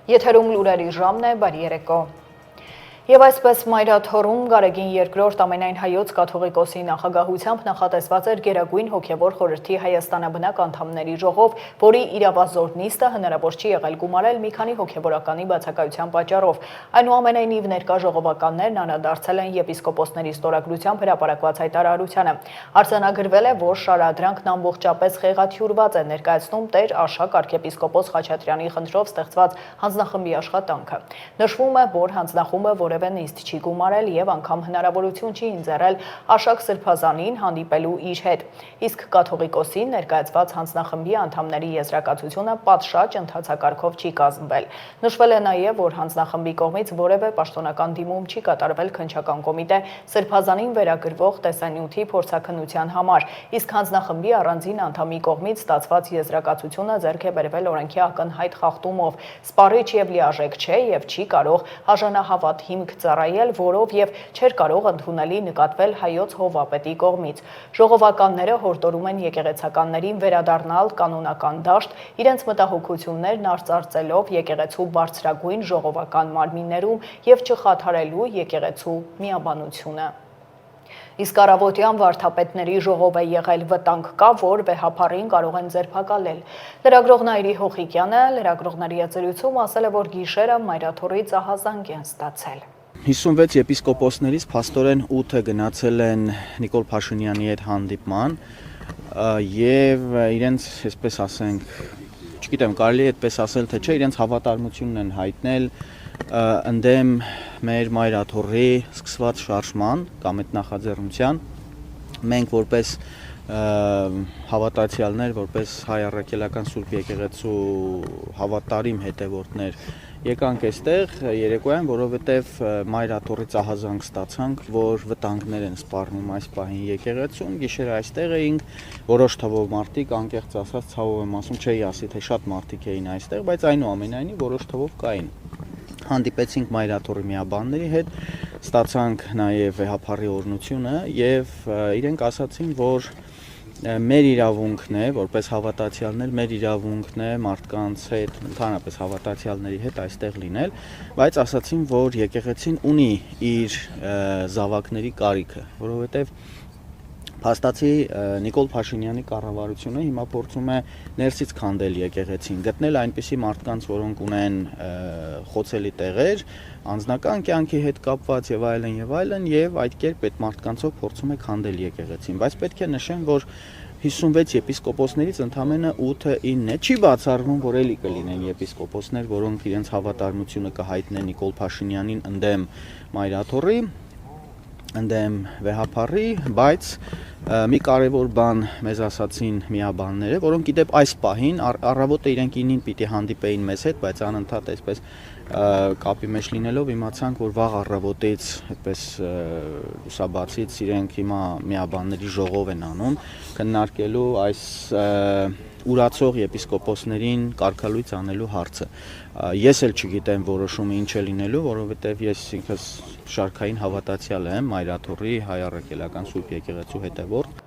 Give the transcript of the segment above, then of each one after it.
Եթերում լուրերի ժամն է, բարի երեկո։ Եվ այսպես Մայրաթորում Գարեգին II ամենայն հայոց կաթողիկոսի նախագահությամբ նախատեսված էր Գերագույն հոգևոր խորհրդի Հայաստանաբնակ անդամների ժողով, որի իրավազոր նիստը հնարավոր չի եղել գումարել մի քանի հոգևորականի բացակայության պատճառով։ Այնուամենայնիվ ներկա ժողովականներն անդրադարձել են եպիսկոպոսների ստորագրությամբ հրապարակված հայտարարությանը։ Արձանագրվել է, որ շարադրանքն ամբողջապես խեղաթյուրված է, ներկայացնում Տեր Աշակ arczepiskopos Խաչատրյանի խնդրով ստեղծված հանձնախմբի աշխատանքը։ Նշվում է, որ հանձնախումբը որևէ նիստ չի գումարել եւ անգամ հնարավորություն չի ընձեռել Աշակ Սրբազանին հանդիպելու իր հետ։ Իսկ կաթողիկոսին ներկայացված հանձնախմբի անդամների եզրակացությունը պատշաճ ընթացակարգով չի կազմվել։ Նշվել է նաեւ, որ հանձնախմբի կողմից որևէ պաշտոնական դիմում չի կատարվել քննչական կոմիտե Սրբազանին վերագրվող տեսանյութի փորձաքննության համար, իսկ հանձնախմբի առանձին անդամի կողմից ստացված եզրակացությունը ձեռք է բերվել օրենքի ակնհայտ խախտումով, սպառիչ եւ լիարժեք չէ եւ չի կարող արժանահավատ հիմք ծառայել, որով եւ չէր կարող ընդունելի նկատվել հայոց հովվապետի կողմից։ Ժողովականները հորդորում են եկեղեցականներին վերադառնալ կանոնական դաշտ, իրենց մտահոգություններն արծարծելով եկեղեցու բարձրագույն ժողովական մարմիններում եւ չխաթարելու եկեղեցու միաբանությունը։ Իսկ առավոտյան վարդապետների ժողով է եղել, վտանգ կա, որ վեհափառին կարող են ձերբակալել։ Լրագրող Նայիրի Հոխիկյանը լրագրողների զրույցում ասել է, որ գիշերը Մայրաթորից ահազանգ են ստացել։ 56 եպիսկոպոսներից փաստորեն 8-ը գնացել են Նիկոլ Փաշինյանի հետ հանդիպման եւ իրենց, այսպես ասենք, չգիտեմ, կարելի է այդպես ասել, թե չէ, իրենց հավատարմությունն են հայտնել ընդդեմ մեր Մայրաթորի սկսված շարժման կամ այդ նախաձեռնության։ Մենք որպես հավատացյալներ, որպես հայ առաքելական Սուրբ եկեղեցու հավատարիմ հետևորդներ եկանք այստեղ երեկոյան, որովհետև Մայրաթորից ահազանգ ստացանք, որ վտանգներ են սպառնում այս պահին եկեղեցուն, գիշերը այստեղ էինք, որոշ թվով մարդիկ, անկեղծ ասած, ցավով եմ ասում, չէի ասի, թե շատ մարդիկ էին այստեղ, բայց այնուամենայնիվ որոշ թվով կային։ Հանդիպեցինք Մայրաթորի միաբանների հետ, ստացանք նաև վեհափառի օրհնությունը եւ իրենք ասացին, որ մեր իրավունքն է, որպես հավատացյալներ, մեր իրավունքն է մարդկանց հետ, ընդհանրապես հավատացյալների հետ այստեղ լինել, բայց ասացին, որ եկեղեցին ունի իր զավակների կարիքը, որովհետեւ փաստացի Նիկոլ Փաշինյանի կառավարությունը հիմա փորձում է ներսից քանդել եկեղեցին, գտնել այնպիսի մարդկանց, որոնք ունեն խոցելի տեղեր, անձնական կյանքի հետ կապված եւ այլն, եւ այդ կերպ այդ մարդկանցով փորձում է քանդել եկեղեցին, բայց պետք է նշեմ, որ 56 եպիսկոպոսներից ընդամենը 8-ը 9-ը չի բացառվում, որ էլի կլինեն եպիսկոպոսներ, որոնք իրենց հավատարմությունը կհայտնեն Նիկոլ Փաշինյանին ընդդեմ Մայրաթորի, ընդդեմ վեհափառի, բայց մի կարևոր բան մեզ ասացին միաբանները, որոնք գիտեպ այս պահին առավոտը իրենք 9-ին պիտի հանդիպեին մեզ հետ, բայց անընդհատ այսպես կապի մեջ լինելով իմացանք, որ վաղ առավոտից այդպես լուսաբացից իրենք հիմա միաբանների ժողով են անում, քննարկելու այս ուրացող եպիսկոպոսներին կարգալույց անելու հարցը։ Ես էլ չգիտեմ որոշումը ինչ է լինելու, որովհետև ես ինքս շարքային հավատացյալ եմ Մայրաթորի հայ առաքելական Սուրբ եկեղեցու հետևորդ։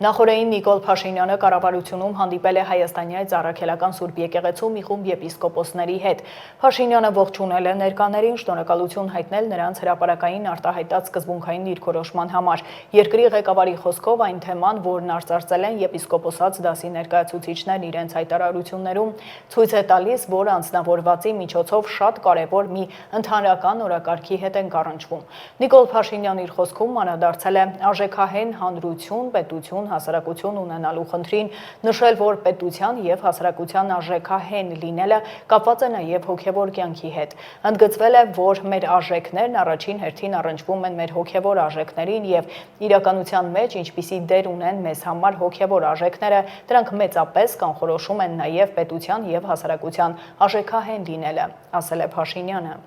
Նախորդին Նիկոլ Փաշինյանը կառավարությունում հանդիպել է Հայաստանյաց առաքելական Սուրբ եկեղեցու մի խումբ եպիսկոպոսների հետ։ Փաշինյանը ողջունել է ներկաներին, շնորհակալություն հայտնել նրանց հրապարակային արտահայտած սկզբունքային դիրքորոշման համար։ Երկրի ղեկավարի խոսքով այն թեման, որն արծարծել են եպիսկոպոսած դասի ներկայացուցիչներն իրենց հայտարարություններում, ցույց է տալիս, որ անձնավորվածի միջոցով շատ կարևոր մի ընդհանրական օրակարգի հետ են առնչվում։ Նիկոլ Փաշինյանն իր խոսքում անդրադարձել է արժեքահեն հանրություն, պետություն, հասարակություն ունենալու խնդրին, նշել, որ պետության եւ հասարակության արժեքահեն լինելը կապված է նաեւ հոգեվոր կյանքի հետ։ Ընդգծվել է, որ մեր արժեքներն առաջին հերթին առնչվում են մեր հոգեվոր արժեքներին եւ իրականության մեջ ինչպիսի դեր ունեն մեզ համար հոգեվոր արժեքները, դրանք մեծապես կանխորոշում են նաեւ պետության եւ հասարակության արժեքահեն լինելը, ասել է Փաշինյանը։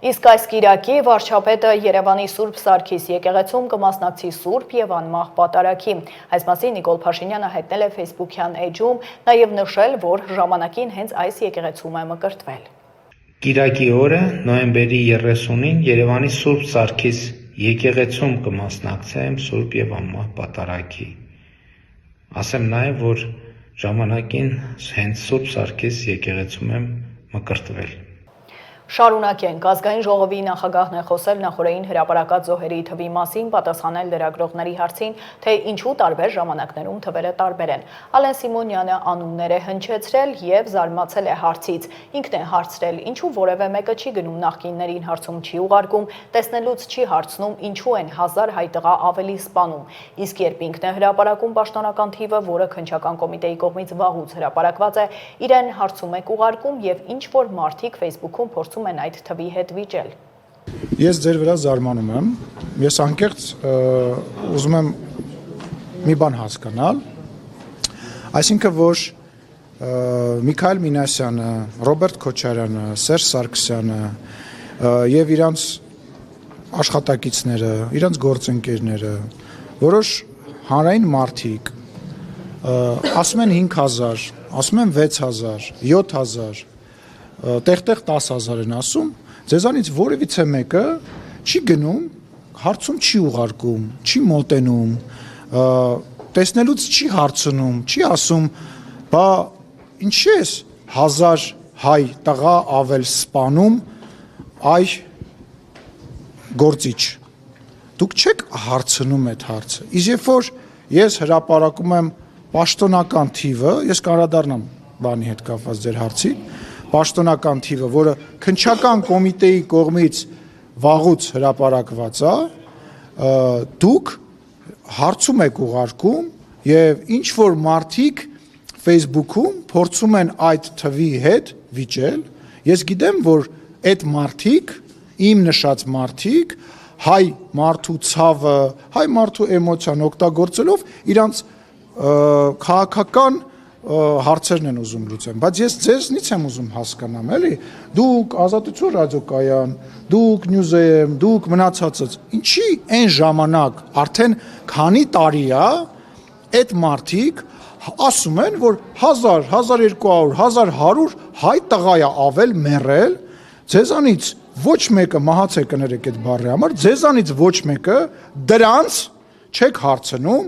Իսկ այս կիրակի վարչապետը Երևանի Սուրբ Սարգիս եկեղեցում կմասնակցի Սուրբ եւ անմահ պատարագի։ Այս մասին Նիկոլ Փաշինյանը հայտնել է Facebook-յան էջում, նաեւ նշել, որ ժամանակին հենց այս եկեղեցում է մկրտվել։ Կիրակի օրը նոյեմբերի 30-ին Երևանի Սուրբ Սարգիս եկեղեցում կմասնակցեմ Սուրբ եւ անմահ պատարագի։ Ասեմ նաեւ, որ ժամանակին հենց Սուրբ Սարգիս եկեղեցում եմ մկրտվել։ Շարունակենք, ազգային ժողովի նախագահն է խոսել նախորդային հրապարակած զոհերի թվի մասին, պատասխանել լրագրողների հարցին, թե ինչու տարբեր ժամանակներում թվերը տարբեր են։ Ալեն Սիմոնյանը անուններ է հնչեցրել եւ զարմացել է հարցից։ Ինքն է հարցրել, ինչու որևէ մեկը չի գնում նախկիններին հարցում չի ուղարկում, տեսնելուց չի հարցնում, ինչու են 1000 հայ տղա ավելի սպանում։ Իսկ երբ ինքն է հրապարակում պաշտոնական թիվը, որը քննչական կոմիտեի կողմից վաղուց հրապարակված է, իրեն հարցում եք ուղարկում եւ ինչ որ մարդիկ Facebook-ում փորձում են այդ թվի հետ վիճել։ Ես ձեր վրա զարմանում եմ, ես անկեղծ ուզում եմ մի բան հասկանալ, այսինքն որ Միքայել Մինասյանը, Ռոբերտ Քոչարյանը, Սերժ Սարգսյանը եւ իրանց աշխատակիցները, իրանց գործընկերները, որոշ հանրային մարդիկ ասում են 5000, ասում են 6000, 7000 տեղ-տեղ 10000 են ասում, ձեզանից որևիցե մեկը չի գնում, հարցում չի ուղարկում, չի մոտենում, տեսնելուց չի հարցնում, չի ասում, բա ինչի՞ ես 1000 հայ տղա ավել սպանում այ գործիչ։ Դուք չեք հարցնում այդ հարցը։ Իսկ երբ որ ես հրապարակում եմ պաշտոնական թիվը, ես կանդրադառնամ բանի հետ կապված ձեր հարցին, պաշտոնական թիվը, որը քննչական կոմիտեի կողմից վաղուց հրապարակված է, դուք հարցում եք ուղարկում եւ ինչ որ մարդիկ Facebook-ում փորձում են այդ թվի հետ վիճել, ես գիտեմ, որ այդ մարդիկ, իմ նշած մարդիկ, հայ մարդու ցավը, հայ մարդու էմոցիան օգտագործելով իրանց քաղաքական հարցերն են ուզում լուծեն, բայց ես ձեզնից եմ ուզում հասկանամ, էլի, դուք Ազատություն ռադիոկայան, դուք Նյուզեմ, դուք մնացածից, ինչի այն ժամանակ արդեն քանի տարի է այդ մարդիկ ասում են, որ 1000, 1200, 1100 հայ տղա է ավել մեռել, ձեզանից ոչ մեկը մահացել կներեք այդ բառի համար, ձեզանից ոչ մեկը դրանց չեք հարցնում,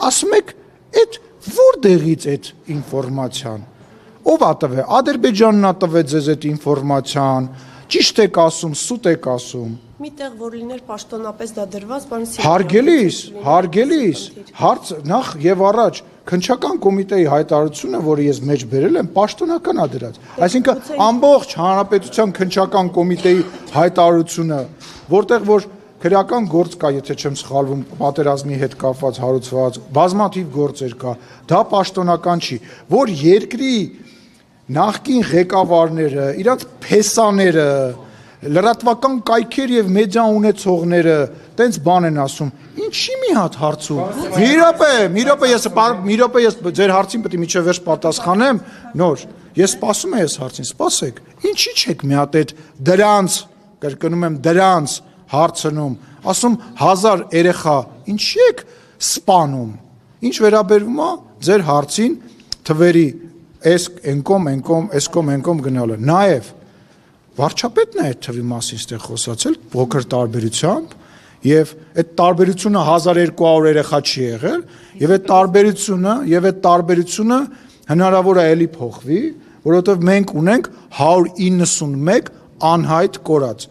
ասում եք այդ որտեղից այդ ինֆորմացիան, ով ա տվել, Ադրբեջանն ա տվել ձեզ այդ ինֆորմացիան, ճիշտ եք ասում, սուտ եք ասում։ Միտեղ որ լիներ պաշտոնապես դա դրված, բան հարգելիս, հարց նախ եւ առաջ քննչական կոմիտեի հայտարարությունը, որը ես մեջ բերել եմ, պաշտոնական ա դրած։ Այսինքն ամբողջ հանրապետության քննչական կոմիտեի հայտարարությունը, որտեղ որ քրեական գործ կա, եթե չեմ սխալվում, պատերազմի հետ կապված հարուցված, բազմաթիվ գործեր կա, դա պաշտոնական չի, որ երկրի նախկին ղեկավարները, իրանց փեսաները, լրատվական կայքեր եւ մեդիա ունեցողները տենց բան են ասում, ինչի մի հատ հարցում։ Մի րոպե ես ձեր հարցին պետք է միջև վերջ պատասխանեմ, նոր, ես սպասում եմ ես հարցին, սպասեք, ինչի՞ չեք մի հատ այդ դրանց, կրկնում եմ դրանց հարցնում, ասում 1000 երեխա, ինչի եք սպանում, ինչ վերաբերվում է ձեր հարցին թվերի էսկոմ գնալը, նաև վարչապետն է այդ թվի մասին ստեղ խոսացել փոքր տարբերությամբ եւ այդ տարբերությունը 1200 երեխա չի եղել եւ այդ տարբերությունը հնարավոր է էլի փոխվի, որովհետեւ մենք ունենք 191 անհայտ կորած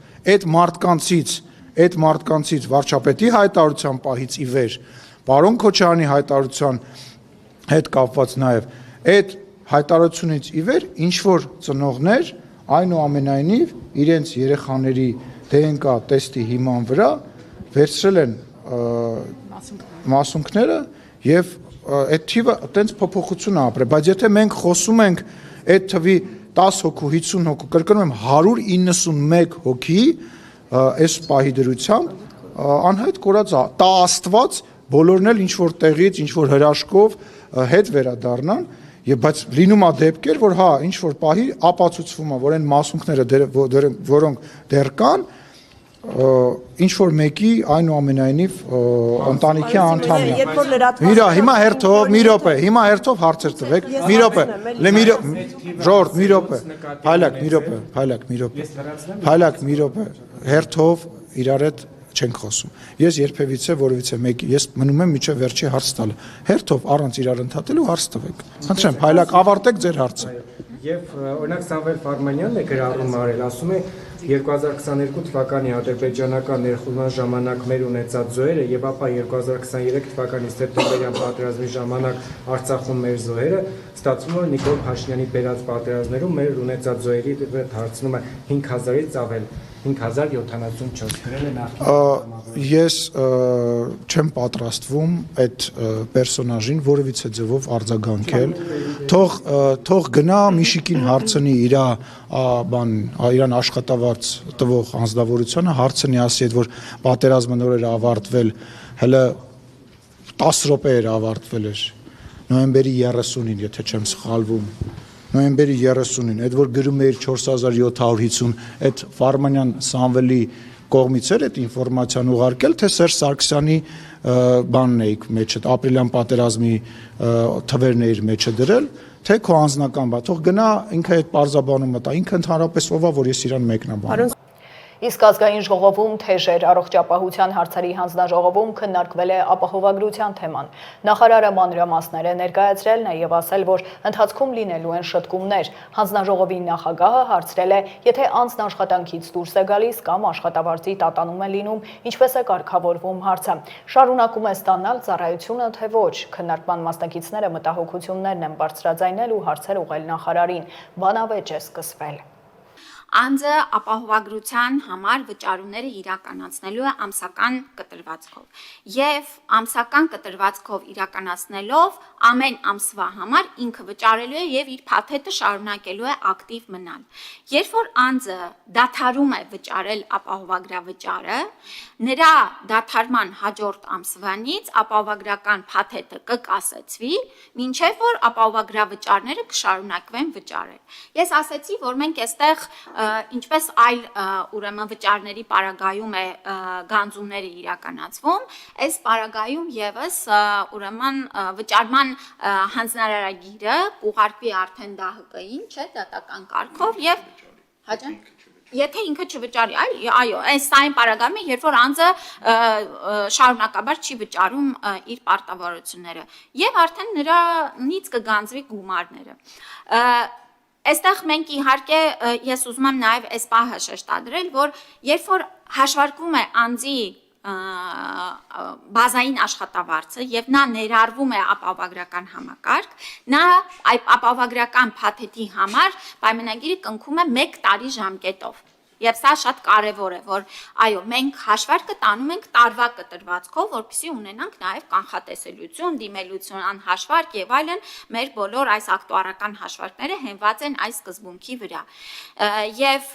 այդ մարդկանցից վարչապետի հայտարարության պահից ի վեր, պարոն Քոչարյանի հայտարարության հետ կապված նաև այդ հայտարարությունից ի վեր ինչ որ ծնողներ այնուամենայնիվ իրենց երեխաների ԴՆԿ տեստի հիման վրա վերցրել են մասունքները եւ այդ թիվը այտենց փոփոխություն է ապրել, բայց եթե մենք խոսում ենք այդ թվի 10 հոգու, 50 հոգու, կրկնում եմ 191 հոգի այս պահի դրությամբ անհայտ կորած է, տա Աստված բոլորն էլ ինչ որ տեղից, ինչ որ հրաշքով հետ վերադառնան, եւ բայց լինում է դեպքեր, որ հա ինչ որ պահի ապացուցվում է, որ այն մասունքները որոնք դեռ կան, ինչ որ մեկի այնուամենայնիվ ընտանիքի անդամն է։ Հիմա հերթով հարցեր տվեք, մի րոպե, հերթով իրար հետ չենք խոսում։ Ես երբևիցե որևիցե մեկի, ես մնում եմ միջև վերջի հարց տալը։ Հերթով առանց իրար ընդհատելու հարց տվեք։ Խնդրեմ, փայլակ ավարտեք ձեր հարցը։ Եվ օրինակ Սամվել Ֆարմանյանն է գրառում արել, ասում է 2022 թվականի ադրբեջանական ներխուժման ժամանակ մեր ունեցած զոհերը եւ ապա 2023 թվականի սեպտեմբերյան պատերազմի ժամանակ Արցախում մեր զոհերը, ստացվում է Նիկոլ Փաշինյանի բերած պատերազմներում մեր ունեցած զոհերի դեպք հարցնում է 5000-ից ավել 5074 գրել է նախկին ես չեմ պատրաստվում այդ պերսոնաժին որևիցե ձևով արձագանքել թող գնա Միշիկին հարցնի իրան աշխատավարձ տվող անձնավորությունը հարցնի ասի այդ որ պատերազմը նոր էր ավարտվել հələ 10 րոպե էր ավարտվել էր նոյեմբերի 30-ին եթե չեմ սխալվում նոյեմբերի 30-ին, այդ որ գրում էր 4750, այդ Ֆարմանյան Սամվելի կողմից էր այդ ինֆորմացիան ուղարկել, թե Սերժ Սարգսյանի բանն էիք մեջը, ապրիլյան պատերազմի թվերն էիր մեջը դրել, թե քո անձնական բան, թող գնա ինքը այդ պարզաբանումը տա, ինքը ընդհանրապես ով է, որ ես իրան մեկնաբանում։ Իսկ ազգային ժողովում թեժեր առողջապահության հարցերի հանձնաժողովում քննարկվել է ապահովագրության թեման։ Նախարարը մանրամասներ է ներկայացրել, նաև ասել, որ ընթացքում լինելու են շտկումներ։ Հանձնաժողովի նախագահը հարցրել է, եթե անձն աշխատանքից դուրս է գալիս կամ աշխատավարձի տատանում է լինում, ինչպես է կարգավորվում հարցը։ Շարունակում է ստանալ ծառայությունը, թե ոչ։ Քննարկման մասնակիցները մտահոգություններն են բարձրաձայնել ու հարցեր ուղղել նախարարին։ Բանավեճ է սկսվել։ Անձը ապահովագրության համար վճարումները իրականացնելու է ամսական կտրվածքով եւ ամսական կտրվածքով իրականացնելով ամեն ամսվա համար ինքը վճարելու է եւ իր փաթեթը շարունակելու է ակտիվ մնալ։ Երբ որ անձը դադարում է վճարել ապահովագրավճարը, նրա դադարման հաջորդ ամսվանից ապահովագրական փաթեթը կկասեցվի, մինչեւ որ ապահովագրավճարները կշարունակվեն վճարել։ Ես ասացի, որ մենք այստեղ ինչպես այլ ուրեմն վճարների պարագայում է գանձումները իրականացվում, այս պարագայում եւս ուրեմն վճարման հանձնարարագիրը կուղարկվի արդեն ԴՀԿ-ին, չէ, դատական կարգով եւ հաջորդ Եթե ինքը չվճարի, այո, այս այն պարագայում է, երբ որ անձը շարունակաբար չի վճարում իր պարտավորությունները եւ արդեն նրանից կգանձվի գումարները։ Այստեղ մենք իհարկե ես ուզում եմ նաև այս պահը շեշտադրել, որ երբ որ հաշվարկվում է անձի բազային աշխատավարձը եւ նա ներառվում է ապահովագրական համակարգ, նա այդ ապահովագրական փաթեթի համար պայմանագիրը կնքում է 1 տարի ժամկետով։ Եվ սա շատ կարևոր է, որ այո, մենք հաշվարկը տանում ենք տարվա կտրվածքով, որպեսզի ունենանք նաև կանխատեսելիություն, դիմելություն, անհաշվարկ եւ այլն, մեր բոլոր այս ակտուարական հաշվարկները հենված են այս սկզբունքի վրա։ Եվ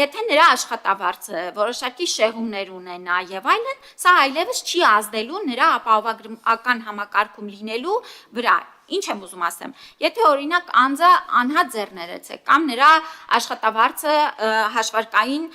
եթե նրա աշխատավարձը որոշակի շեղումներ ունենա եւ այլն, սա այլևս չի ազդելու նրա ապահովագրական համակարգում լինելու վրա։ Ինչ եմ ուզում ասեմ, եթե օրինակ անձը անհատ ձեռներեց է կամ նրա աշխատավարձը հաշվարկային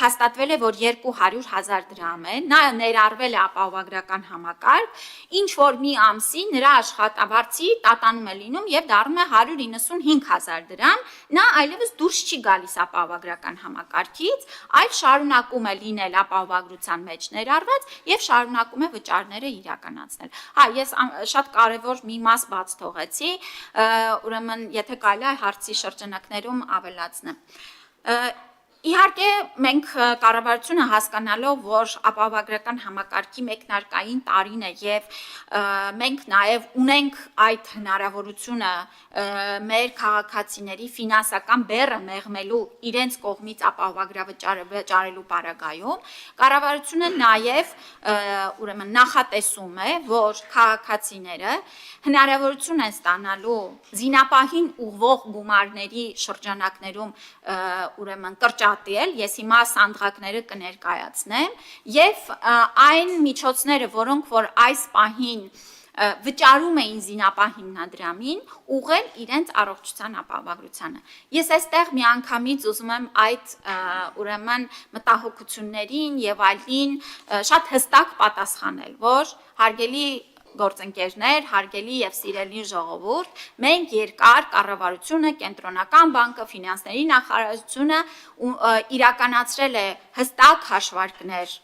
հաստատվել է, որ 200,000 դրամ է, նա ներառվել է ապահովագրական համակարգ, ինչ որ մի ամսի նրա աշխատավարձի տատանում է լինում եւ դառնում է 195,000 դրամ, նա այլևս դուրս չի գալիս ապահովագրական համակարգից, այլ շարունակում է լինել ապահովագրության մեջ ներառված եւ շարունակում է վճարները իրականացնել։ Հա, ես շատ կարեւոր մի մաս բաց թողեցի, ուրեմն եթե կարելի է հարցի շրջանակներում ավելացնեմ։ Իհարկե մենք կառավարությունը հասկանալով, որ ապահովագրական համակարգի մեկնարկային տարին է եւ մենք նաեւ ունենք այդ հնարավորությունը մեր քաղաքացիների ֆինանսական բեռը մեղմելու իրենց կողմից ապահովագրավճարը վճարելու պարագայում, կառավարությունը նաեւ ուրեմն նախատեսում է, որ քաղաքացիները հնարավորություն են ստանալու զինապահին ուղղվող գումարների շրջանակներում ուրեմն կրճատել, ես հիմա սանդղակները կներկայացնեմ եւ այն միջոցները, որոնք որ այս պահին վճարում էին զինապահ հիմնադրամին, ուղղել իրենց առողջության ապահովագրությանը։ Ես այստեղ միանգամից ուզում եմ այդ ուրեմն մտահոգություններին եւ այլին շատ հստակ պատասխանել, որ հարգելի գործընկերներ, հարգելի եւ սիրելի ժողովուրդ, մենք երկար կառավարությունը, կենտրոնական բանկը, ֆինանսների նախարարությունը իրականացրել է հստակ հաշվարկներ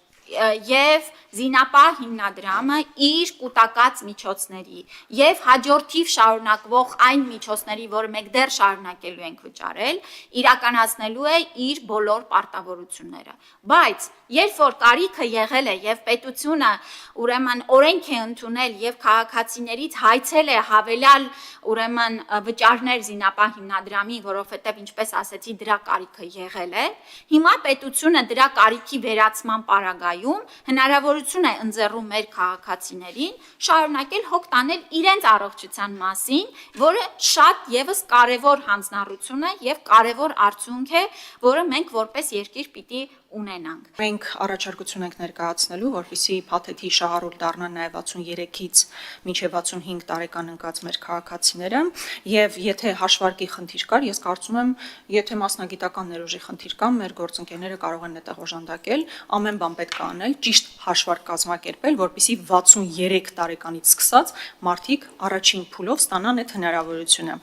եւ զինապահ հիմնադրամը իր կൂട്ടակած միջոցների եւ հաջորդիվ շարունակվող այն միջոցների, որը մենք դեռ շարունակելու ենք վճարել, իրականացնելու է իր բոլոր պարտավորությունները։ Բայց երբ որ կարիքը եղել է եւ պետությունը ուրեմն օրենք է ընդունել եւ քաղաքացիներից հայցել է հավելյալ ուրեմն վճարներ զինապահ հիմնադրամի, որովհետեւ ինչպես ասեցի, դրա կարիքը եղել է, հիմա պետությունը դրա կարիքի վերացման պարագայում հնարավորություն է ընձեռում մեր քաղաքացիներին շարունակել հոգ տանել իրենց առողջության մասին, որը շատ եւս կարեւոր հանձնառություն է եւ կարեւոր արդյունք է, որը մենք որպես երկիր պիտի ունենանք։ Մենք առաջարկություն ենք ներկայացնելու, որպեսզի փաթեթի շահառուլ դառնան նաև 63-ից մինչև 65 տարեկան ընկած մեր քաղաքացիները, եւ եթե հաշվարկի խնդիր կար, ես կարծում եմ, եթե մասնագիտական ներուժի խնդիր կա, մեր գործընկերները կարող են այդտեղ օժանդակել, ամեն բան պետք է անել, ճիշտ հաշվարկ կազմակերպել, որպեսզի 63 տարեկանից սկսած մարդիկ առաջին փուլով ստանան այդ հնարավորությունը։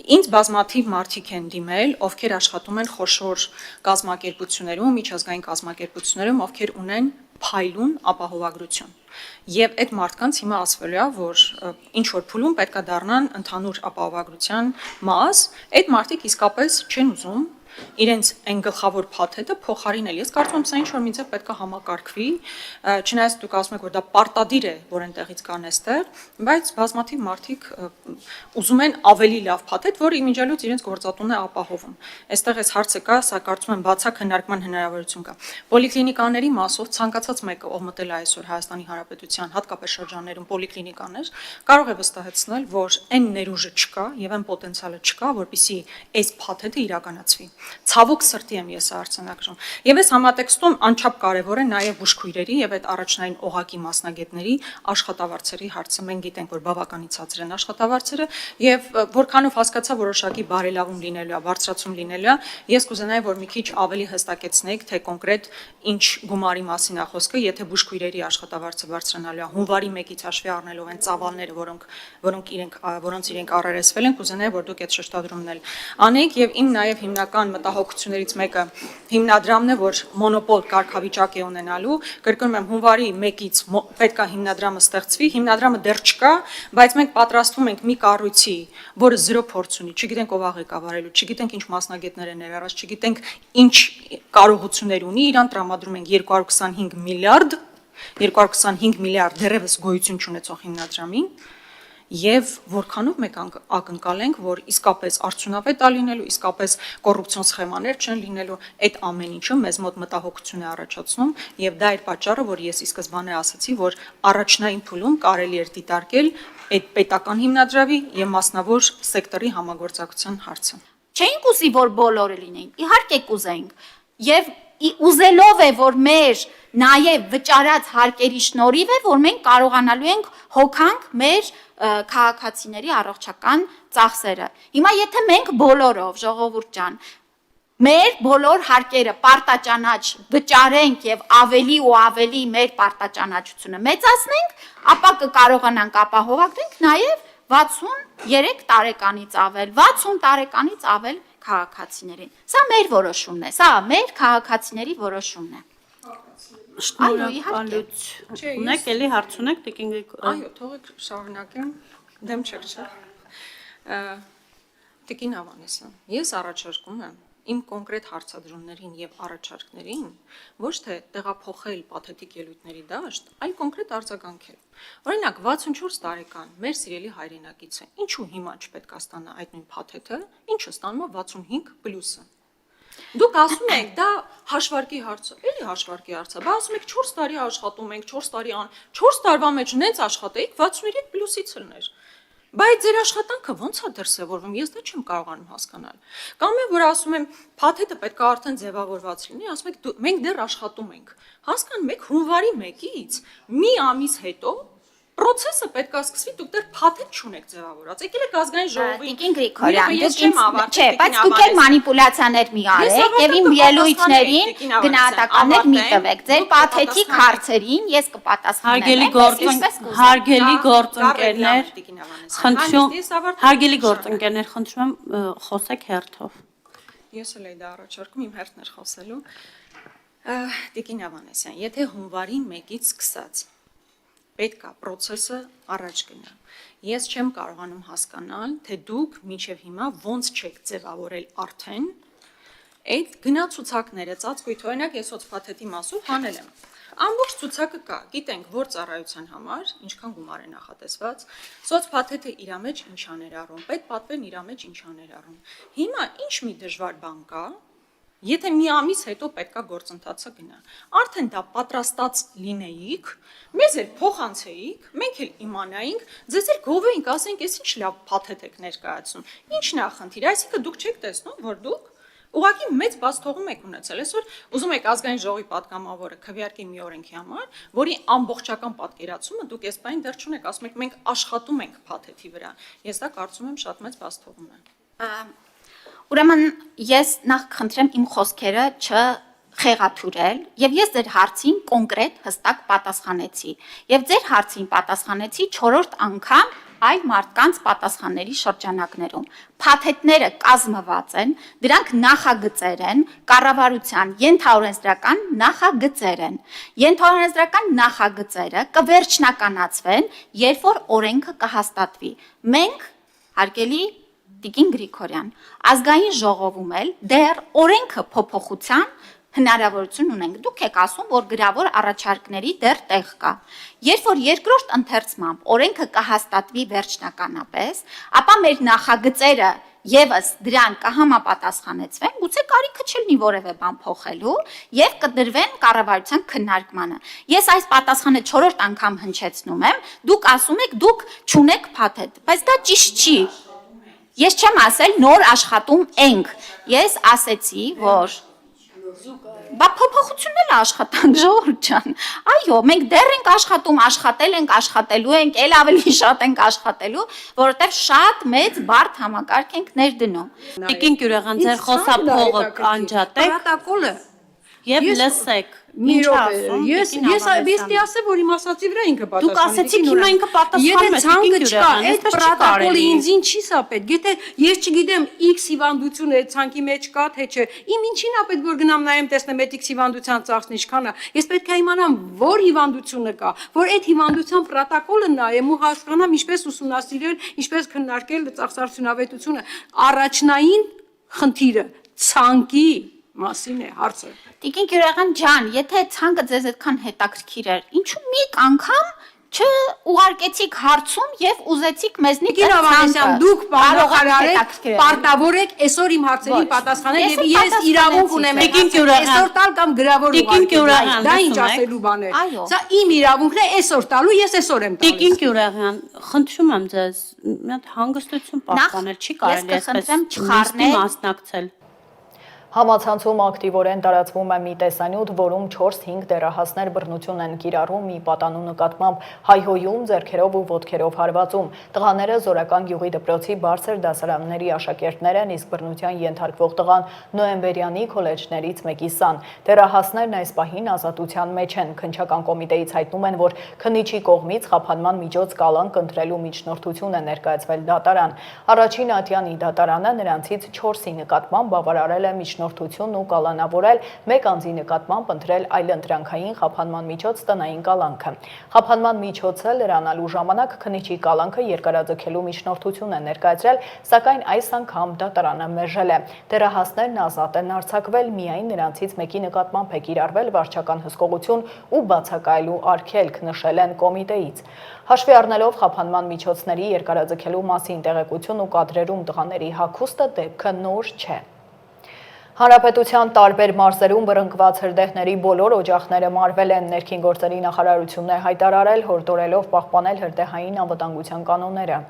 Ինձ բազմաթիվ մարդիկ են դիմել, ովքեր աշխատում են խոշոր կազմակերպություններում, միջազգային կազմակերպություններում, ովքեր ունեն փայլուն ապահովագրություն։ Եվ այդ մարդկանց հիմա ասվելու է, որ ինչ որ փուլում պետք է դառնան ընդհանուր ապահովագրության մաս, այդ մարդիկ իսկապես չեն ուզում իրենց այն գլխավոր փաթեթը փոխարինել։ Ես կարծում եմ, սա ինչ որ մինչև պետք է համակարգվի, չնայած դուք ասում եք, որ դա պարտադիր է, որ այնտեղից կան այստեղ, բայց բազմաթիվ մարդիկ ուզում են ավելի լավ փաթեթ, որը իմիջիալուց իրենց գործատունն է ապահովում։ Այստեղ այս հարցը կա, սա կարծում եմ բացակ քննարկման հնարավորություն կա։ Պոլիկլինիկաների մասով ցանկացած մեկը, ով մտել է այսօր Հայաստանի Հանրապետության, հատկապես շրջաններում պոլիկլինիկաներ, կարող է վստահեցնել, որ այն ներուժը չկա եւ այն պոտենցիալը չկա, որպեսզի այս փաթեթը իրականացվի։ Ցավոք սրտի եմ ես արձանագրում։ Եվ այս համատեքստում անչափ կարևոր է նաև բուժքույրերի եւ այդ առաջնային օղակի մասնագետների աշխատավարձերի հարցը։ Մենք գիտենք, որ բավականին ցածր են աշխատավարձերը եւ որքանով հասկացա որոշակի բարելավում լինելու է, բարձրացում լինելու է, ես կուզենայի, որ մի քիչ ավելի հստակեցնեիք, թե կոնկրետ ինչ գումարի մասին է խոսքը, եթե բուժքույրերի աշխատավարձը բարձրանալու է հունվարի 1-ից հաշվի առնելով այն ծավալները, որոնց իրենք առերեսվել են, կուզենայի, որ դուք այդ շեշտադրումն անեիք եւ իմ նաեւ հիմնական մտահոգություններից մեկը հիմնադրամն է, որ մոնոպոլ կարգավիճակ է ունենալու, կրկնում եմ, հունվարի 1-ից պետք է հիմնադրամը ստեղծվի, հիմնադրամը դեռ չկա, բայց մենք պատրաստվում ենք մի կառույցի, որը 0 փորձ ունի, չգիտենք ով է ղեկավարելու, չգիտենք ինչ մասնագետներ են ներառած, չգիտենք ինչ կարողություններ ունի, իրան տրամադրում ենք 225 միլիարդ դեռևս գոյություն չունեցող հիմնադրամին, եւ որքանով մենք ակնկալենք, որ իսկապես արդյունավետ է լինելու, իսկապես կոռուպցիոն սխեմաներ չեն լինելու, այդ ամեն ինչը մեզ մոտ մտահոգություն է առաջացնում եւ դա է պատճառը, որ ես ի սկզբանե ասացի, որ առաջնային փուլում կարելի է դիտարկել այդ պետական հիմնադրամի եւ մասնավոր սեկտորի համագործակցության հարցը։ Չէինք ուզի, որ բոլորը լինեին, իհարկե կուզենք եւ ուզելով է, որ մեր նաև վճարած հարկերի շնորհիվ է, որ մենք կարողանալու ենք հոգանք մեր քաղաքացիների առողջական ծախսերը։ Հիմա եթե մենք բոլորով, ժողովուրդ ջան, մեր բոլոր հարկերը պարտաճանաչ վճարենք եւ ավելի ու ավելի մեր պարտաճանաչությունը մեծացնենք, ապա կկարողանանք ապահովագրենք նաև 63 տարեկանից ավել, 60 տարեկանից ավել քաղաքացիներին։ Սա մեր որոշումն է, սա մեր քաղաքացիների որոշումն է։ Շնորհակալություն։ Ունեք էլի հարց ունեք, Տիկին Գրիգորյան։ Այո, թողեք շարունակեմ, դեմ չեք, չէ։ Տիկին Ավանեսյան, ես առաջարկում եմ իմ կոնկրետ հարցադրումներին եւ առաջարկներին ոչ թե տեղափոխել պաթետիկ ելույթների դաշտ, այլ կոնկրետ արձագանքել։ Օրինակ 64 տարեկան մեր սիրելի հայրենակիցը ինչու հիմա չպետք է ստանա այդ նույն պաթեթը, ինչը ստանում է 65+-ը։ Դուք ասում եք, դա հաշվարկի հարց է, էլի հաշվարկի հարց է, բա ասում եք 4 տարի աշխատում ենք, 4 տարվա մեջ նենց աշխատեիք 63+-ից լներ։ Բայց ձեր աշխատանքը ո՞նց է դրսևորվում, ես դա չեմ կարողանում հասկանալ։ Կամ է, որ ասում եմ, փաթեթը պետք է արդեն ձևավորված լինի, ասում եք, մենք դեռ աշխատում ենք։ Հասկանում եք, հունվարի 1-ից մի ամիս հետո Պրոցեսը պետք է սկսվի, դուք դեռ փաթեթ չունեք ձևավորած։ Եկել եք ազգային ժողովին։ Տիկին Գրիգորյան, չէ, բայց դուք էլ մանիպուլյացիաներ մի արեք եւ իմ ելույթներին գնահատականներ մի տվեք։ Ձեր պաթետիկ հարցերին ես կպատասխանեմ։ Հարգելի գործընկերներ, խնդրում եմ խոսեք հերթով։ Ես էլ եմ դա առաջարկում, իմ հերթն էր խոսելու։ Տիկին Ավանեսյան, եթե հունվարի 1-ից սկսած պետք է process-ը առաջ գնա։ Ես չեմ կարողանում հասկանալ, թե դուք մինչև հիմա ոնց չեք ձևավորել արդեն այդ գնացուցակները ծածկույթ, օրինակ ես սոցփաթեթի մասով հանել եմ։ Ամբողջ ցուցակը կա, գիտենք, որ ծառայության համար ինչքան գումար է նախատեսված, սոցփաթեթը իր մեջ ինչ աներառում, պետպատվերն իր մեջ ինչ աներառում։ Հիմա ինչ մի դժվար բան կա, եթե մի ամիս հետո պետքա գործընթացը գնա։ Արդեն դա պատրաստած լինեիք, մեզ էլ փոխանցեիք, մենք էլ իմանայինք, ձեզ էլ գովեինք, ասենք, ես ինչ լավ փաթեթ եք ներկայացնում։ Ինչն է խնդիրը, այսինքն դուք չեք տեսնում, որ դուք ուղղակի մեծ բաց թողում եք ունեցել։ Այսօր ուզում եք ազգային ժողովի պատգամավորը քվեարկի մի օրենքի համար, որի ամբողջական պատկերացումը դուք այս բանին դեռ չունեք, ասում եք մենք աշխատում ենք փաթեթի վրա։ Ես դա կարծում եմ շատ մեծ բաց թողում է։ Ուրեմն ես նախ կխնդրեմ իմ խոսքերը չխեղաթյուրել եւ ես ձեր հարցին կոնկրետ հստակ պատասխանեցի եւ ձեր հարցին պատասխանեցի 4-րդ անգամ այլ մարդկանց պատասխանների շրջանակներում։ Փաթեթները կազմված են, դրանք նախագծեր են, կառավարության ենթաօրենսդրական նախագծեր են։ Ենթաօրենսդրական նախագծերը կվերջնականացվեն, երբ որ օրենքը կհաստատվի։ Մենք, հարգելի Տիկին Գրիգորյան, ազգային ժողովում էլ դեռ օրենքը փոփոխության հնարավորություն ունենք։ Դուք եք ասում, որ գրավոր առաջարկների դեռ տեղ կա։ Երբ որ երկրորդ ընթերցմամբ օրենքը կհաստատվի վերջնականապես, ապա մեր նախագծերը եւս դրան կհամապատասխանեցվեն, գուցե կարիքը չլինի որևէ բան փոխելու եւ կդրվեն կառավարության քննարկմանը։ Ես այս պատասխանը 4-րդ անգամ հնչեցնում եմ, դուք ասում եք դուք չունեք փաթեթ, բայց դա ճիշտ չի։ Ես չեմ ասել նոր աշխատում ենք։ Ես ասեցի, որ բա փոփոխությունն է աշխատանք, ժողովուրդ ջան։ Այո, մենք դեռ ենք աշխատում, աշխատել ենք, աշխատելու ենք, ել ավելի շատ ենք աշխատելու, որովհետև շատ մեծ բարդ համակարգ ենք ներդնում։ Տիկին Գյուրեղյան, ձեր խոսափողը անջատեք Պրոտոկոլը եւ լսեք։ Ինչ ասում։ Ես ասեմ, որ իմ ասացի վրա ինքը պատասխանում է։ Դուք ասեցիք հիմա ինքը պատասխանում է, ցանկը չկա, այդ պրոտոկոլը ինձ ինչի՞ սա պետք։ Եթե ես չգիտեմ X հիվանդություն է ցանկի մեջ կա թե չէ, իմ ինչին է պետք որ գնամ նայեմ տեսնեմ այդ X հիվանդության ծախսն ինչքան է։ Ես պետք է իմանամ որ հիվանդությունը կա, որ այդ հիվանդության պրոտոկոլը նայեմ ու հասկանամ ինչպես ուսումնասիրել, ինչպես քննարկել ծախսարդյունավետությունը։ Առաջնային խնդիրը ցանկի մասին է հարցը։ Տիկին Գյուրեղյան ջան, եթե ցանկը ձեզ այդքան հետաքրքիր էր, ինչու մեկ անգամ չուղարկեցիք հարցում եւ ուզեցիք մեզնից Տիկին Ավանեսյան, դուք բանախարար եք, պարտավոր եք այսօր իմ հարցերին պատասխանել եւ ես իրավունք ունեմ այսօր տալ կամ գրավոր ուղարկել։ Դա ինչ ասելու բան է։ Սա իմ իրավունքն է այսօր տալու, ես այսօր եմ տալիս։ Տիկին Գյուրեղյան, խնդրում եմ ձեզ մի հատ հանգստություն պահպանել, չի կարելի այսպես մասնակցել։ Համացանցում ակտիվորեն տարածվում է մի տեսանյութ, որում 4-5 դեռահասներ բռնություն են կիրառում մի պատանու նկատմամբ հայհոյում, ձեռքերով ու ոտքերով հարվածում։ Տղաները Զորական գյուղի դպրոցի բարձր դասարանների աշակերտներ են, իսկ բռնության ենթարկվող տղան Նոյեմբերյանի քոլեջներից մեկի սան։ Դեռահասներն այս պահին ազատության մեջ են։ Քննչական կոմիտեից հայտնում են, որ քննիչի կողմից խափանման միջոց կալանք ընտրելու միջնորդություն է ներկայացվել դատարան։ Առաջին ատյանի դատարանը նրանցից 4-ի նկատմամբ բավարարել է միջնորդությունն ու կալանավորել, մեկ անձի նկատմամբ ընտրել այլընտրանքային խափանման միջոց տնային կալանքը։ Խափանման միջոցը լրանալու ժամանակ քննիչի կալանքը երկարաձգելու միջնորդություն է ներկայացրել, սակայն այս անգամ դատարանը մերժել է։ Դեռահասներն ազատ են արձակվել, միայն նրանցից մեկի նկատմամբ է կիրառվել վարչական հսկողություն ու բացակայելու արգելք, նշել են կոմիտեից։ Հաշվի առնելով խափանման միջոցների երկարաձգելու մասին տեղեկություն ու կադրերում տղաների հագուստը դեպքը նոր չէ։ Հանրապետության տարբեր մարզերում բռնկված հրդեհների բոլոր օջախները մարվել են, ներքին գործերի նախարարությունն է հայտարարել, հորդորելով պահպանել հրդեհային անվտանգության կանոնները։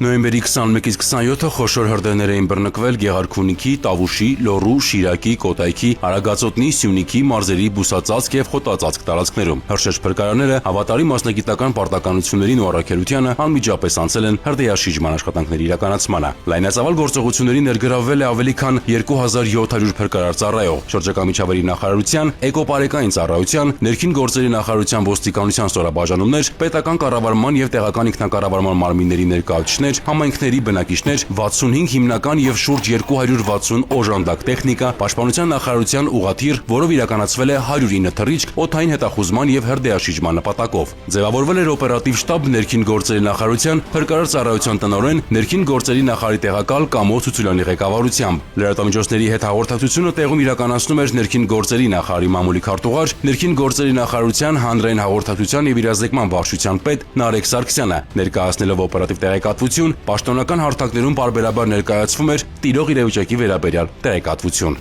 Նոյեմբերի 21-ից 27-ը խոշոր հրդեհներ էին բռնկվել Գեղարքունիքի, Տավուշի, Լոռու, Շիրակի, Կոտայքի, Արագածոտնի, Սյունիքի, Մարզերի, Բուսածածկ եւ Խոտածածկ տարածքներում։ Հրշեջ փրկարանները հավատարի մասնագիտական պարտականություններին ու առաքելությանը անմիջապես անցել են հրդեհաշիջման աշխատանքների իրականացմանը։ Լայնածավալ գործողությունների ներգրավվել է ավելի քան 2700 փրկարար ծառայող։ Շրջակա միջավայրի նախարարության, էկոպարեկային ծառայության, ներքին գործերի նախարարության ոստիկանության ստորաբաժանումներ, պետական կառավարման եւ տեղական ինքնակառավարման մարմինների ներկայացուցիչներ, համայնքների բնակիչներ, 65 հիմնական եւ շուրջ 260 օժանդակ տեխնիկա, պաշտպանության նախարարության ուղղաթիռ, որով իրականացվել է 109 թռիչք օդային հետախուզման եւ հրդեհաշիջման նպատակով։ Ձևավորվել էր օպերատիվ շտաբ ներքին գործերի նախարարության, փրկարար ծառայության տնօրեն, ներքին գործերի նախարարի տեղակալ Կամո Ցուցուլյանի ղեկավարությամբ։ Լրատվամիջոցների հետ հաղորդակցությունը տեղում իրականացնում էր ներքին գործերի նախարարի մամուլի քարտուղար, ներքին գործերի նախարարության հանրային հաղորդակցության եւ իրազեկման վարչության պետ Նարեկ Սարգսյանը, ներկայացնելով օպերատիվ տեղեկատվություն, պաշտոնական հարթակներում պարբերաբար ներկայացվում էր տիրող իրավիճակի վերաբերյալ տեղեկատվություն։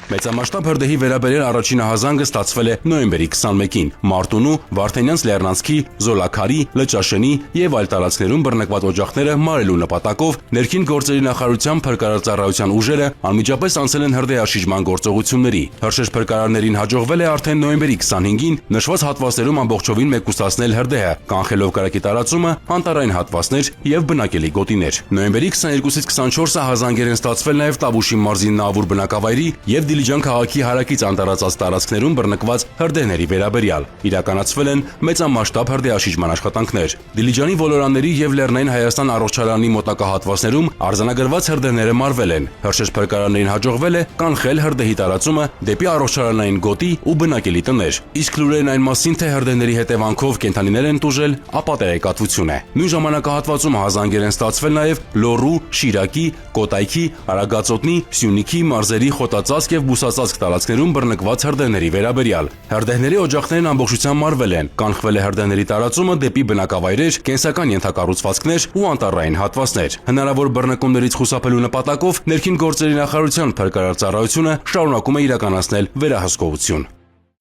Մեծամասշտաբ հրդեհի վերաբերյալ առաջին ահազանգը ստացվել է նոյեմբերի 21-ին։ Մարտունու, Վարդենյանց Լեռնանցքի, Զոլաքարի, Լճաշենի եւ այլ տարածքներում բռնկված օջախները մարելու նպատակով ներքին գործերի նախարարության փրկարար ծառայության ուժերը անմիջապես անցել են հրդեհաշիջման գործողությունների։ Հրշեջ փրկարաններին հաջողվել է արդեն նոյեմբերի 25-ին նշված հատվածներում ամբողջովին մեկուսացնել հրդեհը, կանխելով կրակի տարածումը, անտառային հատվածներ եւ բնակելի գոտիներ։ Նոյեմբերի 22-ից 24-ը ահազանգեր են ստացվել նաեւ Տավուշի մարզի Նավուր բնակավայրի եւ Դիլիջան քաղաքի հարակից անտառացած տարածքներում բռնկված հրդեհների վերաբերյալ։ Իրականացվել են մեծամասշտաբ հրդեհաշիջման աշխատանքներ։ Դիլիջանի ոլորանների եւ Լեռնային Հայաստան առողջարանի մոտակա հատվածներում արձանագրված հրդեհները մարվել են։ Հրշեջ փրկարաններին հաջողվել է կանխել հրդեհի տարածումը դեպի առողջարանային գոտի ու բնակելի տներ։ Իսկ լուրերն այն մասին, թե հրդեհների հետևանքով կենդանիներ են տուժել, ապա տեղեկատվություն է։ Նույն ժամանակահատվածում ահազանգեր են ստացվել նաեւ Լոռու, Շիրակի, Կոտայքի, Արագածոտնի, Սյունիքի, Մարզերի, Խոտածածկ եւ Բուսածածկ տարածքներում բռնկված հրդեհների վերաբերյալ։ Հրդեհների օջախներն ամբողջությամբ մարվել են, կանխվել է հրդեհների տարածումը դեպի բնակավայրեր, կենսական ենթակառուցվածքներ ու անտառային հատվածներ։ Հնարավոր բռնկումներից խուսափելու նպատակով ներքին գործերի նախարարության փրկարար ծառայությունը շարունակում է իրականացնել վերահսկողություն։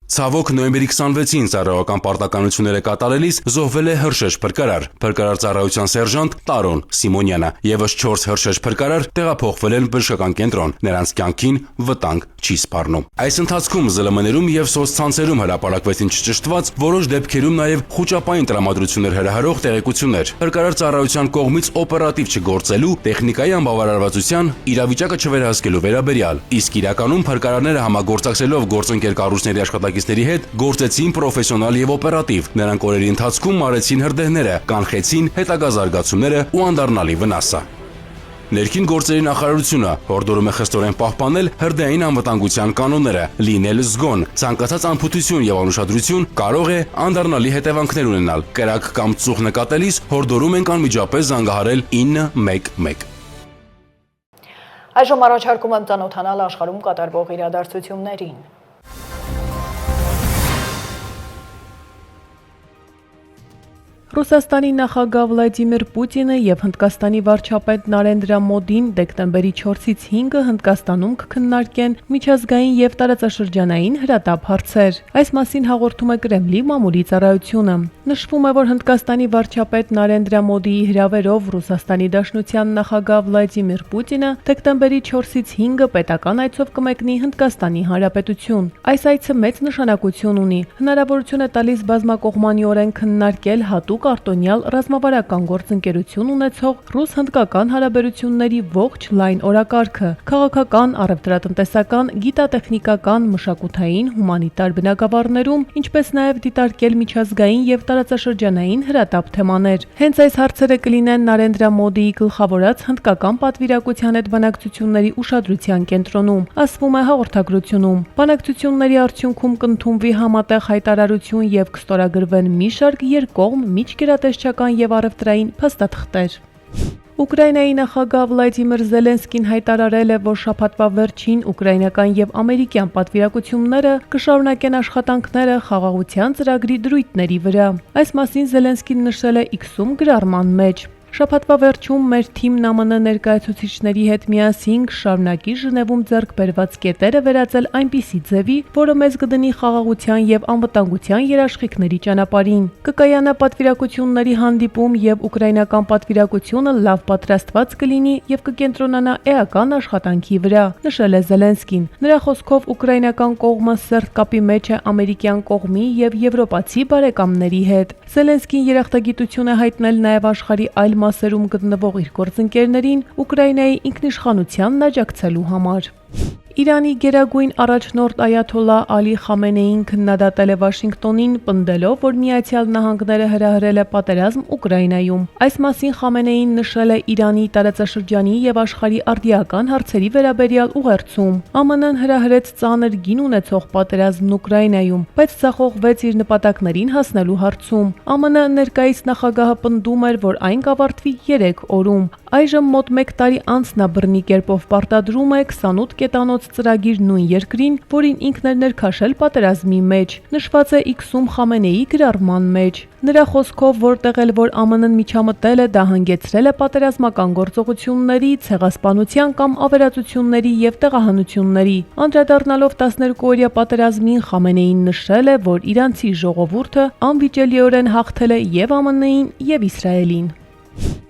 Ցավոք նոյեմբերի 26-ին ծառայական պարտականությունները կատարելիս զոհվել է հրշեջ փրկարար, փրկարար ծառայության սերժանտ Տարոն Սիմոնյանը, եւս 4 հրշեջ փրկարար տեղափոխվել են բժշկական կենտրոն, նրանց կյանքին վտանգ չի սպառնում։ Այս ընթացքում ԶԼՄ-ներում եւ սոցցանցերում հրապարակվեցին չճշտված, որոշ դեպքերում նաեւ խոճապային տրամադրություններ հրահրող տեղեկություններ։ Փրկարար ծառայության կողմից օպերատիվ չգործելու, տեխնիկայի անբավարարվածության, իրավիճակը չվերահսկելու վերաբերյալ, իսկ իրականում փրկարարները համագործակցելով գործընկեր կառույցների աշխատակիցների հետ գործեցին պրոֆեսիոնալ եւ օպերատիվ։ Նրանք օրերի ընթացքում մարեցին հրդեհները, կանխեցին հետագա զարգացումները ու անդառնալի վնասը։ Ներքին գործերի նախարարությունը հորդորում է խստորեն պահպանել հրդեհային անվտանգության կանոնները, լինել զգոն։ Ցանկացած անփութություն եւ անուշադրություն կարող է անդառնալի հետևանքներ ունենալ։ Կրակ կամ ծուխ նկատելիս հորդորում ենք անմիջապես զանգահարել 911։ Այժմ առաջարկում եմ ծանոթանալ աշխարհում կատարվող իրադարձություններին։ Ռուսաստանի նախագահ Վլադիմիր Պուտինը եւ Հնդկաստանի վարչապետ Նարենդրա Մոդին դեկտեմբերի 4-ից 5-ը Հնդկաստանում կքննարկեն միջազգային եւ տարածաշրջանային հրատապ հարցեր։ Այս մասին հաղորդում է Կրեմլի մամուլի ծառայությունը։ Նշվում է, որ Հնդկաստանի վարչապետ Նարենդրա Մոդիի հրավերով Ռուսաստանի Դաշնության նախագահ Վլադիմիր Պուտինը դեկտեմբերի 4-ից 5-ը պետական այցով կմեկնի Հնդկաստանի Հանրապետություն։ Այս այցը մեծ նշանակություն ունի։ Հնարավորություն է տալիս բազմակողմանիորեն քննարկել հատուկ արտոնյալ ռազմավարական գործընկերություն ունեցող ռուս-հնդկական հարաբերությունների ողջ լայն օրակարգը, քաղաքական, առևտրատնտեսական, գիտատեխնիկական, մշակութային, հումանիտար բնագավառներում, ինչպես նաև դիտարկել միջազգային եւ տարածաշրջանային հրատապ թեմաներ։ Հենց այս հարցերը կլինեն Նարենդրա Մոդիի գլխավորած հնդկական պատվիրակության հետ բանակցությունների ուշադրության կենտրոնում, ասվում է հաղորդագրությունում։ Բանակցությունների արդյունքում կընդունվի համատեղ հայտարարություն եւ կստորագրվեն մի շարք երկկողմ միջգերատեսչական եւ առևտրային փաստաթղթեր։ Ուկրաինայի նախագահ Վլադիմիր Զելենսկին հայտարարել է, որ շաբաթվա վերջին ուկրաինական եւ ամերիկյան պատվիրակությունները կշարունակեն աշխատանքները խաղաղության ծրագրի դրույթների վրա։ Այս մասին Զելենսկին նշել է X-ում գրառման մեջ։ Շաբաթվա վերջում մեր թիմն ԱՄՆ ներկայացուցիչների հետ միասին կշարունակի Ժնևում ձեռք բերված կետերը վերածել այնպիսի ձևի, որը մեզ կդնի խաղաղության եւ անվտանգության երաշխիքների ճանապարհին։ Կկայանա պատվիրակությունների հանդիպում եւ ուկրաինական պատվիրակությունը լավ պատրաստված կլինի եւ կկենտրոնանա էական աշխատանքի վրա, նշել է Զելենսկին։ Նրա խոսքով ուկրաինական կողմը սերտ կապի մեջ է ամերիկյան կողմի եւ եվրոպացի բարեկամների հետ։ Զելենսկին երախտագիտություն է հայտնել նաեւ աշխարհի այլ մասերում գտնվող իր գործընկերներին Ուկրաինայի ինքնիշխանությանն աջակցելու համար։ Իրանի գերագույն առաջնորդ Այաթոլլահ Ալի Խամենեին քննադատել է Վաշինգտոնին, պնդելով, որ Միացյալ Նահանգները հրահրել է պատերազմ Ուկրաինայում։ Այս մասին Խամենեին նշել է Իրանի տարածաշրջանի եւ աշխարհի արդիական հարցերի վերաբերյալ ուղերձում։ ԱՄՆ-ն հրահրեց ծանր գին ունեցող պատերազմն Ուկրաինայում, բայց ցախողվեց իր նպատակներին հասնելու հարցում։ ԱՄՆ ներկայիս նախագահը պնդում էր, որ այն կավարտվի 3 օրում։ Այժմ մոտ 1 տարի անց նա բռնի կերպով պարտադրում է 28 կետանոց ծրագիր նույն երկրին, որին ինքն էր ներքաշել պատերազմի մեջ, նշված է X-ում Խամենեիի գրառման մեջ։ Նրա խոսքով, որտեղ էլ որ ԱՄՆ-ն միջամտել է, դա հանգեցրել է պատերազմական գործողությունների, ցեղասպանության կամ ավերածությունների եւ տեղահանությունների։ Անդրադառնալով 12-օրյա պատերազմին, Խամենեին նշել է, որ իրանցի ժողովուրդը անվիճելիորեն հաղթել է եւ ԱՄՆ-ին եւ Իսրայելին։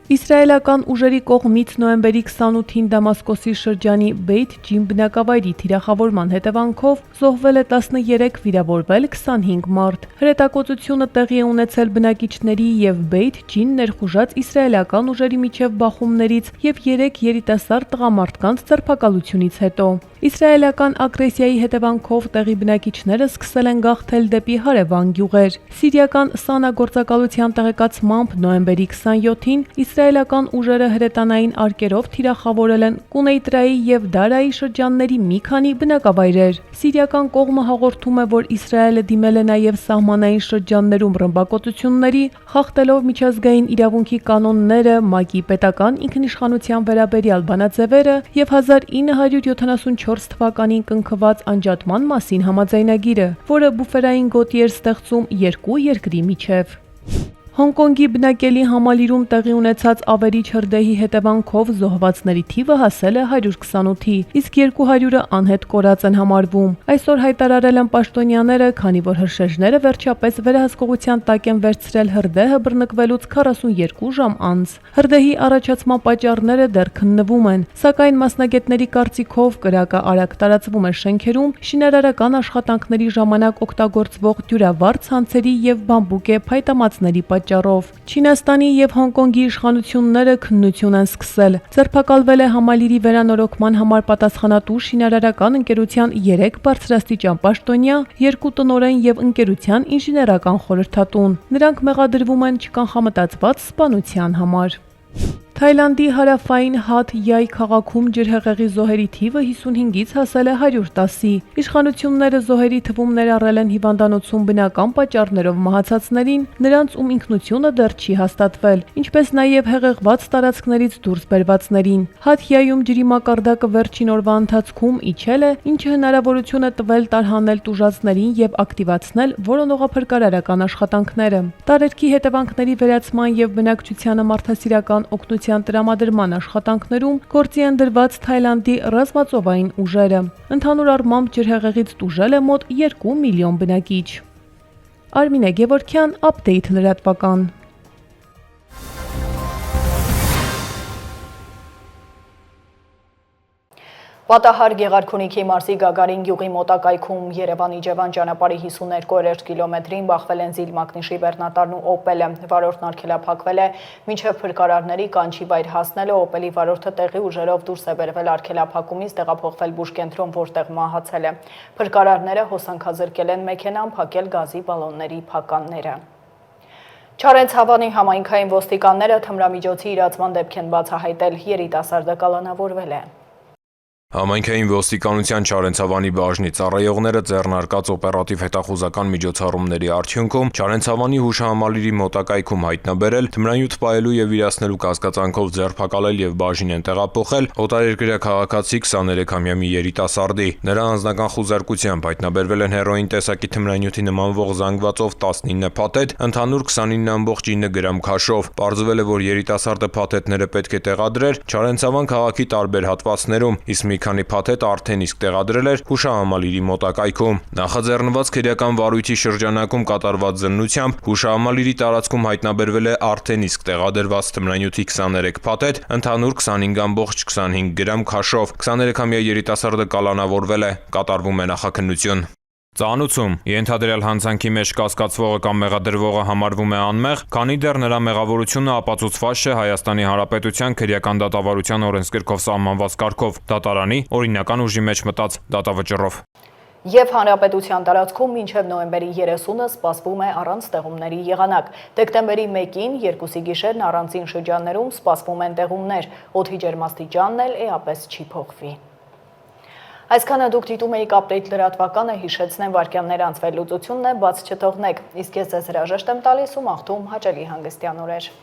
Իսրայելական ուժերի կողմից նոյեմբերի 28-ին Դամասկոսի շրջանի Բեյթ Ջին բնակավայրի թիրախավորման հետևանքով զոհվել է 13, վիրավորվել 25 մարդ։ Հրետակոծությունը տեղի է ունեցել բնակիչների եւ Բեյթ Ջին ներխուժած իսրայելական ուժերի միջև բախումներից եւ 3 երիտասարդ տղամարդկանց ձերբակալությունից հետո։ Իսրայելական ագրեսիայի հետևանքով տեղի բնակիչները սկսել են գաղթել դեպի հարևան գյուղեր։ Սիրիական Սանա գործակալության տեղեկացմամբ նոյեմբերի 27-ին իսրայելական ուժերը հրետանային արկերով թիրախավորել են Կունեյտրայի եւ Դարայի շրջանների մի քանի բնակավայրեր։ Սիրիական կողմը հաղորդում է, որ Իսրայելը դիմել է նաեւ սահմանային շրջաններում ռմբակոծությունների, խախտելով միջազգային իրավունքի կանոնները, ՄԱԿ-ի պետական ինքնիշխանության վերաբերյալ բանաձևերը եւ 1974 թվականին կնքված անջատման մասին համաձայնագիրը, որը բուֆերային գոտի էր ստեղծում երկու երկրի միջև։ Հոնկոնգի բնակելի համալիրում տեղի ունեցած ավերիչ հրդեհի հետևանքով զոհվածների թիվը հասել է 128-ի, իսկ 200-ը անհետ կորած են համարվում։ Այսօր հայտարարել են պաշտոնյաները, քանի որ հրշեջները վերջապես վերահսկողության տակ են վերցրել հրդեհը բռնկվելուց 42 ժամ անց։ Հրդեհի առաջացման պատճառները դեռ քննվում են, սակայն մասնագետների կարծիքով կրակը արագ տարածվում է շենքերում, շինարարական աշխատանքների ժամանակ օգտագործվող դյուրավառ ցանցերի եւ բամբուկե փայտամածների պատճառով։ Չինաստանի եւ Հոնկոնգի իշխանությունները քննություն են սկսել։ Ձերբակալվել է համալիրի վերանորոգման համար պատասխանատու շինարարական ընկերության 3 բարձրաստիճան պաշտոնյա, 2 տնօրեն եւ ընկերության ինժեներական խորհրդատուն։ Նրանք մեղադրվում են չկանխամտածված սպանության համար։ Թայլանդի հարավային Հաթ Յայ քաղաքում ջրհեղեղի զոհերի թիվը 55-ից հասել է 110-ի։ Իշխանությունները զոհերի թվում ներառել են հիվանդանոցում բնական պատճառներով մահացածներին, նրանց ում ինքնությունը դեռ չի հաստատվել, ինչպես նաև հեղեղված տարածքներից դուրս բերվածներին։ Հաթ Յայում ջրի մակարդակը վերջին օրվա ընթացքում իջել է, ինչը հնարավորություն է տվել տարհանել տուժածներին եւ ակտիվացնել որոնողափրկարարական աշխատանքները։ Տարերքի հետևանքների վերացման եւ բնակչությանը մարդասիրական օգնության տրամադրման աշխատանքներում գործի են դրված Թայլանդի ռազմածովային ուժերը։ Ընդհանուր առմամբ ջրհեղեղից տուժել է մոտ 2 միլիոն բնակիչ։ Արմինե Գևորգյան, Update լրատվական։ Պատահար Գեղարքունիքի մարզի Գագարին գյուղի մոտակայքում Երևան-Իջևան ճանապարհի 52-րդ կիլոմետրին բախվել են Զիլմակնիշի Բեռնատարն ու Օպելը։ Վարորդն արգելափակվել է, մինչև փրկարարների կանչի վայր հասնելը Օպելի վարորդը տեղի ուժերով դուրս է բերվել արգելափակումից, տեղափոխվել բուժկենտրոն, որտեղ մահացել է։ Փրկարարները հոսանքազրկել են մեքենան, փակել գազի բալոնների փականները։ Չարենց Հավանի համայնքային ոստիկանները թմրամիջոցի իրացման դեպք են բացահայտել, երիտասարդը կալանավորվել է։ Համայնքային ոստիկանության Չարենցավանի բաժնի ծառայողները ձեռնարկած օպերատիվ հետախուզական միջոցառումների արդյունքում Չարենցավանի հուշահամալիրի մոտակայքում հայտնաբերել, թմրանյութ պահելու եւ վիրացնելու կասկածանքով ձերբակալել եւ բաժին են տեղափոխել օտարերկրյա քաղաքացի 23-ամյա մի երիտասարդի։ Նրա անձնական խուզարկությամբ հայտնաբերվել են հերոին տեսակի թմրանյութի նմանվող զանգվածով 19 փաթեթ, ընդհանուր 29.9 գրամ քաշով։ Պարզվել է, որ երիտասարդը փաթեթները պետք է տեղադրեր Չարենցավան քաղաքի տարբեր հատվածներում, իսկ մի քանի փաթեթ արդեն իսկ տեղադրել էր հուշահամալիրի մոտակայքում։ Նախաձեռնված քրեական վարույթի շրջանակում կատարված զննությամբ հուշահամալիրի տարածքում հայտնաբերվել է արդեն իսկ տեղադրված թմրանյութի 23 փաթեթ, ընդհանուր 25.25 գրամ քաշով։ 23-ամյա երիտասարդը կալանավորվել է, կատարվում է նախաքննություն։ Ծանուցում ենթադրյալ հանցանքի մեջ կասկածվողը կամ մեղադրվողը համարվում է անմեղ, քանի դեռ նրա մեղավորությունը ապացուցված չէ Հայաստանի Հանրապետության քրեական դատավարության օրենսգրքով սահմանված կարգով, դատարանի օրինական ուժի մեջ մտած դատավճռով։ Եվ հանրապետության տարածքում մինչև նոյեմբերի 30-ը սպասվում է առանց տեղումների եղանակ։ Դեկտեմբերի 1-ին 2-ի գիշերն առանցին շրջաններում սպասվում են տեղումներ, օդի ջերմաստիճանն էլ էապես չի փոխվի։ Այսքանը դուք դիտում եք ապդեյթ լրատվականը, հիշեցնեմ վայրկյաններ անց վերլուծությունն է, բաց չթողնեք, իսկ ես ձեզ հրաժեշտ եմ տալիս ու մաղթում հաճելի հանգստյան օրեր։